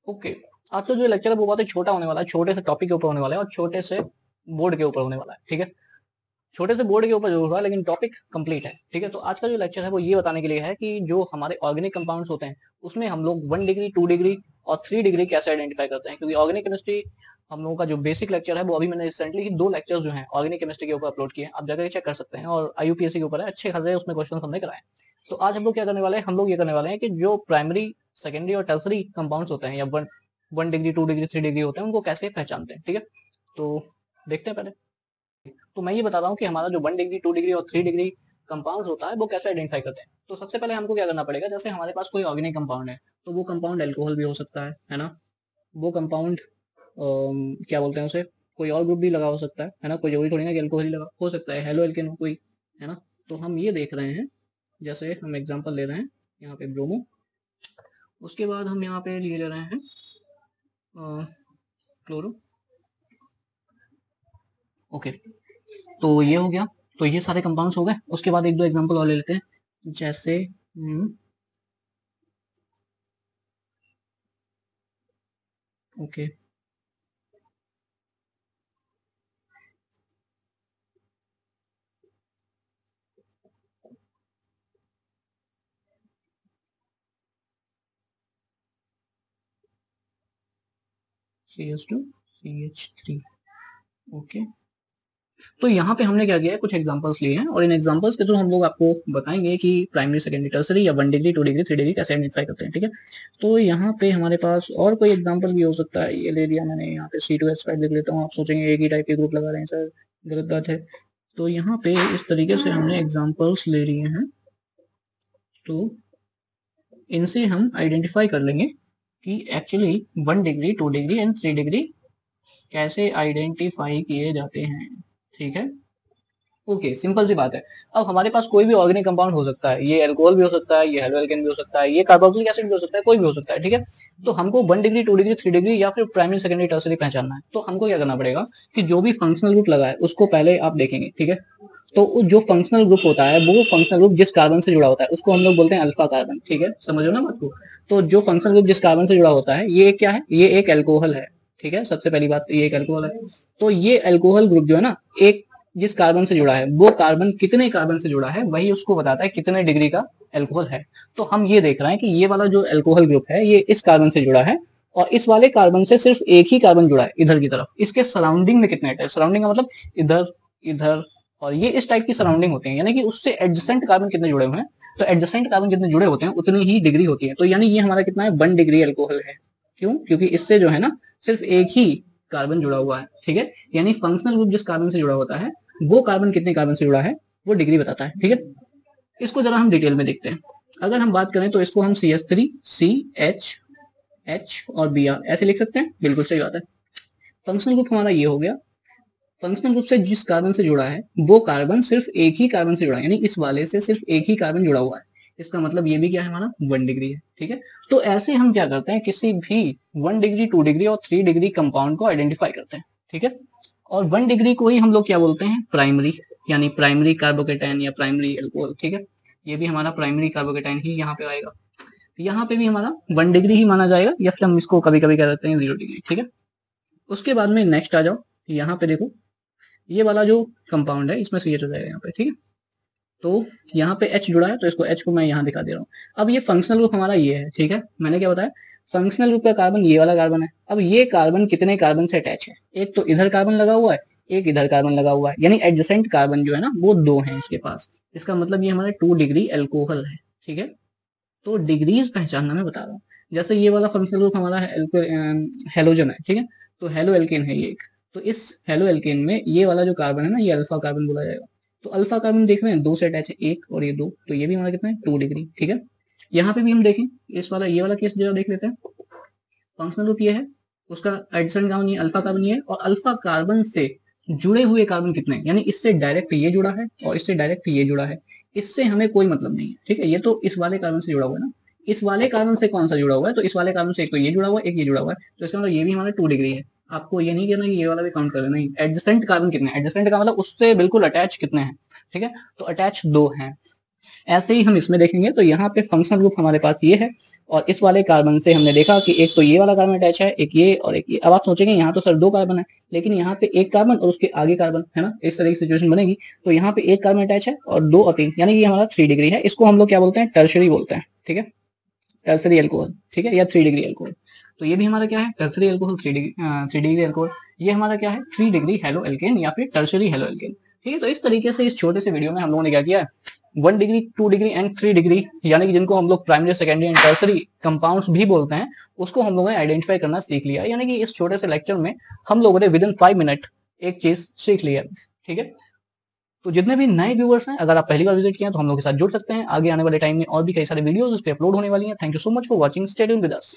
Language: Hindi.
ओके, आज का जो लेक्चर है वो बहुत ही छोटा होने वाला है, छोटे से टॉपिक के ऊपर होने वाला है और छोटे से बोर्ड के ऊपर होने वाला है। ठीक है, छोटे से बोर्ड के ऊपर जरूर हुआ लेकिन टॉपिक कंप्लीट है। ठीक है, तो आज का जो लेक्चर है वो ये बताने के लिए है कि जो हमारे ऑर्गेनिक कंपाउंड्स होते हैं उसमें हम लोग 1 डिग्री 2 डिग्री और 3 डिग्री कैसे आइडेंटिफाई करते हैं, क्योंकि ऑर्गेनिक केमिस्ट्री हम लोगों का जो बेसिक लेक्चर है वो अभी मैंने रिसेंटली ही 2 लेक्चर जो है ऑर्गेनिक केमिस्ट्री के ऊपर अपलोड किए हैं, आप जाकर चेक कर सकते हैं और IUPAC के ऊपर है, अच्छे खासे उसमें क्वेश्चन हमने कराए। तो आज हम लोग क्या करने वाले हैं, हम लोग ये करने वाले हैं कि जो प्राइमरी सेकेंडरी और टर्सरी कंपाउंड्स होते हैं या 1 डिग्री 2 डिग्री 3 डिग्री होते हैं उनको कैसे पहचानते हैं। ठीक है, तो देखते हैं पहले। तो मैं ये बता रहा हूँ कि हमारा जो 1 डिग्री 2 डिग्री और 3 डिग्री कंपाउंड होता है वो कैसे आइडेंटिफाई करते हैं। तो सबसे पहले हमको क्या करना पड़ेगा, जैसे हमारे पास कोई ऑर्गेनिक कंपाउंड है तो वो कंपाउंड अल्कोहल भी हो सकता है ना। वो कंपाउंड क्या बोलते हैं उसे, कोई और ग्रुप भी लगा हो सकता है ना, कोई जरूरी थोड़ी ना कि अल्कोहल ही लगा हो सकता है, हेलो एल्केन हो कोई, है ना। तो हम ये देख रहे हैं, जैसे हम एग्जांपल ले रहे हैं यहाँ पे ब्रोमो, उसके बाद हम यहाँ पे लिए ले रहे हैं क्लोरो। ओके, तो ये हो गया, तो ये सारे कंपाउंड्स हो गए। उसके बाद एक दो एग्जांपल और ले लेते हैं, जैसे ओके, CH2 CH3। ओके, तो यहाँ पे हमने क्या किया है, कुछ एग्जांपल्स लिए हैं और इन एग्जांपल्स के थ्रू हम लोग आपको बताएंगे कि प्राइमरी सेकेंडरी टर्सरी या 1 डिग्री 2 डिग्री 3 डिग्री कैसे आइडेंटिफाई करते हैं। ठीक है, तो यहाँ पे हमारे पास और कोई एग्जांपल भी हो सकता है, ये ले लिया मैंने, यहाँ पे C2H5 लिख लेता हूँ। आप सोचेंगे एक ही टाइप के ग्रुप लगा रहे हैं सर, गलत बात है। तो यहाँ पे इस तरीके से हमने एग्जाम्पल्स ले लिए हैं, तो इनसे हम आइडेंटिफाई कर लेंगे कि actually 1 degree 2 degree and 3 degree कैसे आइडेंटिफाई किए जाते हैं। ठीक है, ओके, सिंपल सी बात है। अब हमारे पास कोई भी ऑर्गेनिक कंपाउंड हो सकता है, ये अल्कोहल भी हो सकता है, ये हेलोएल्केन भी हो सकता है, ये कार्बोक्सिलिक एसिड भी हो सकता है, कोई भी हो सकता है। ठीक है, तो हमको 1 डिग्री 2 डिग्री 3 डिग्री या फिर प्राइमरी सेकेंडरी टर्सरी पहचानना है, तो हमको क्या करना पड़ेगा कि जो भी फंक्शनल ग्रुप लगा है उसको पहले आप देखेंगे। ठीक है, तो जो फंक्शनल ग्रुप होता है वो फंक्शनल ग्रुप जिस कार्बन से जुड़ा होता है उसको हम लोग बोलते हैं अल्फा कार्बन। ठीक है, समझो ना बात को। तो जो फंक्शनल ग्रुप जिस कार्बन से जुड़ा होता है ये क्या है, ये एक एल्कोहल है। ठीक है, सबसे पहली बात ये एक एल्कोहल है। तो ये एल्कोहल ग्रुप जो है ना, एक जिस कार्बन से जुड़ा है वो कार्बन कितने कार्बन से जुड़ा है वही उसको बताता है कितने डिग्री का एल्कोहल है। तो हम ये देख रहे हैं कि ये वाला जो एल्कोहल ग्रुप है ये इस कार्बन से जुड़ा है और इस वाले कार्बन से सिर्फ एक ही कार्बन जुड़ा है इधर की तरफ। इसके सराउंडिंग में कितने है, सराउंडिंग का मतलब इधर इधर और ये इस टाइप की सराउंडिंग होती है, यानी कि उससे एडजेसेंट कार्बन कितने जुड़े हुए हैं। तो एडजेसेंट कार्बन जितने जुड़े होते हैं उतनी ही डिग्री होती है। तो यानी ये हमारा कितना है, 1 डिग्री एल्कोहल है। क्यों, क्योंकि इससे जो है ना सिर्फ एक ही कार्बन जुड़ा हुआ है। ठीक है, यानी फंक्शनल ग्रुप जिस कार्बन से जुड़ा होता है वो कार्बन कितने कार्बन से जुड़ा है वो डिग्री बताता है। ठीक है, इसको जरा हम डिटेल में देखते हैं। अगर हम बात करें तो इसको हम CH3 CH और Br ऐसे लिख सकते हैं, बिल्कुल सही बात है। फंक्शनल ग्रुप हमारा ये हो गया। फंक्शनल ग्रुप से जिस कार्बन से जुड़ा है वो कार्बन सिर्फ एक ही कार्बन से जुड़ा है, यानी इस वाले से सिर्फ एक ही कार्बन जुड़ा हुआ है। इसका मतलब ये भी क्या है, हमारा 1 डिग्री है। ठीक है, तो ऐसे हम क्या करते हैं, किसी भी 1 डिग्री 2 डिग्री और 3 डिग्री कंपाउंड को आइडेंटिफाई करते हैं। ठीक है, और 1 डिग्री को ही हम लोग क्या बोलते हैं, प्राइमरी, यानी प्राइमरी कार्बोकेटाइन या प्राइमरी एल्कोहल। ठीक है, ये भी हमारा प्राइमरी कार्बोकेटाइन ही यहाँ पे आएगा। यहाँ पे भी हमारा 1 डिग्री ही माना जाएगा या फिर हम इसको कभी कभी कह देते हैं 0 डिग्री। ठीक है, उसके बाद में नेक्स्ट आ जाओ, यहाँ पे देखो ये वाला जो कंपाउंड है इसमें CH हो जाएगा यहाँ पे। ठीक है, तो यहाँ पे H जुड़ा है तो इसको H को मैं यहाँ दिखा दे रहा हूँ। अब ये फंक्शनल ग्रुप हमारा ये है। ठीक है, मैंने क्या बताया, फंक्शनल ग्रुप का कार्बन ये वाला कार्बन है। अब ये कार्बन कितने कार्बन से अटैच है, एक तो इधर कार्बन लगा हुआ है, एक इधर कार्बन लगा हुआ है, यानी एडजेसेंट कार्बन जो है ना वो दो है इसके पास। इसका मतलब ये हमारा 2 डिग्री एल्कोहल है। ठीक है, तो डिग्रीज पहचानना मैं बता रहा हूँ। जैसे ये वाला फंक्शनल ग्रुप हमारा हेलोजन है। ठीक है, तो हेलो एल्केन है ये एक। तो इस हेलो एल्केन में ये वाला जो कार्बन है ना ये अल्फा कार्बन बोला जाएगा। तो अल्फा कार्बन देख रहे हैं दो से अटैच है, एक और ये दो, तो ये भी हमारा कितना है 2 डिग्री। ठीक है, यहाँ पे भी हम देखें इस वाला ये वाला केस जरा देख लेते हैं। फंक्शनल ग्रुप ये है, उसका एडिशन कार्बन ये अल्फा कार्बन ये है, और अल्फा कार्बन से जुड़े हुए कार्बन कितने हैं, यानी इससे डायरेक्ट ये जुड़ा है और इससे डायरेक्ट ये जुड़ा है। इससे हमें कोई मतलब नहीं है। ठीक है, ये तो इस वाले कार्बन से जुड़ा हुआ है ना, इस वाले कार्बन से कौन सा जुड़ा हुआ है, तो इस वाले कार्बन से एक तो ये जुड़ा हुआ है, एक ये जुड़ा हुआ है, तो इसका मतलब ये भी हमारा 2 डिग्री है। आपको ये नहीं कहना कि ये वाला भी काउंट कर लेना, एडजेसेंट कार्बन कितने हैं, एडजेसेंट का मतलब उससे बिल्कुल अटैच कितने हैं। ठीक है, तो अटैच दो हैं। ऐसे ही हम इसमें देखेंगे तो यहाँ पे फंक्शनल ग्रुप हमारे पास ये है और इस वाले कार्बन से हमने देखा कि एक तो ये वाला कार्बन अटैच है, एक ये और एक ये। अब आप सोचेंगे यहाँ तो सर 2 कार्बन है, लेकिन यहाँ पे एक कार्बन और उसके आगे कार्बन है ना, इस तरह की सिचुएशन बनेगी। तो यहाँ पे एक कार्बन अटैच है और 2 और 3, यानी कि हमारा 3 डिग्री है। इसको हम लोग क्या बोलते हैं, टर्शरी बोलते हैं, ठीक है, टर्सरी अल्कोहल, ठीक है, या 3 डिग्री अल्कोहल। तो ये भी हमारा क्या है, टर्सरी अल्कोहल, 3 डिग्री अल्कोहल। ये हमारा क्या है, 3 डिग्री हेलो एल्केन या फिर टर्सरी हेलो एल्केन, ठीक है। तो इस तरीके से इस छोटे से वीडियो में हम लोगों ने क्या किया है, 1 डिग्री, 2 डिग्री एंड 3 डिग्री, यानी कि जिनको हम लोग primary, secondary and tertiary compounds भी बोलते हैं, उसको हम लोगों ने आइडेंटिफाई करना सीख लिया। यानी कि इस छोटे से लेक्चर में हम लोगों ने विदिन 5 मिनट एक चीज सीख लिया, ठीक है। तो जितने भी नए व्यूअर्स हैं, अगर आप पहली बार विजिट किया तो हम लोग के साथ जुड़ सकते हैं। आगे आने वाले टाइम में और भी कई सारे वीडियोस उस पर अपलोड होने वाली हैं। Thank you so much for watching, stay tuned with us.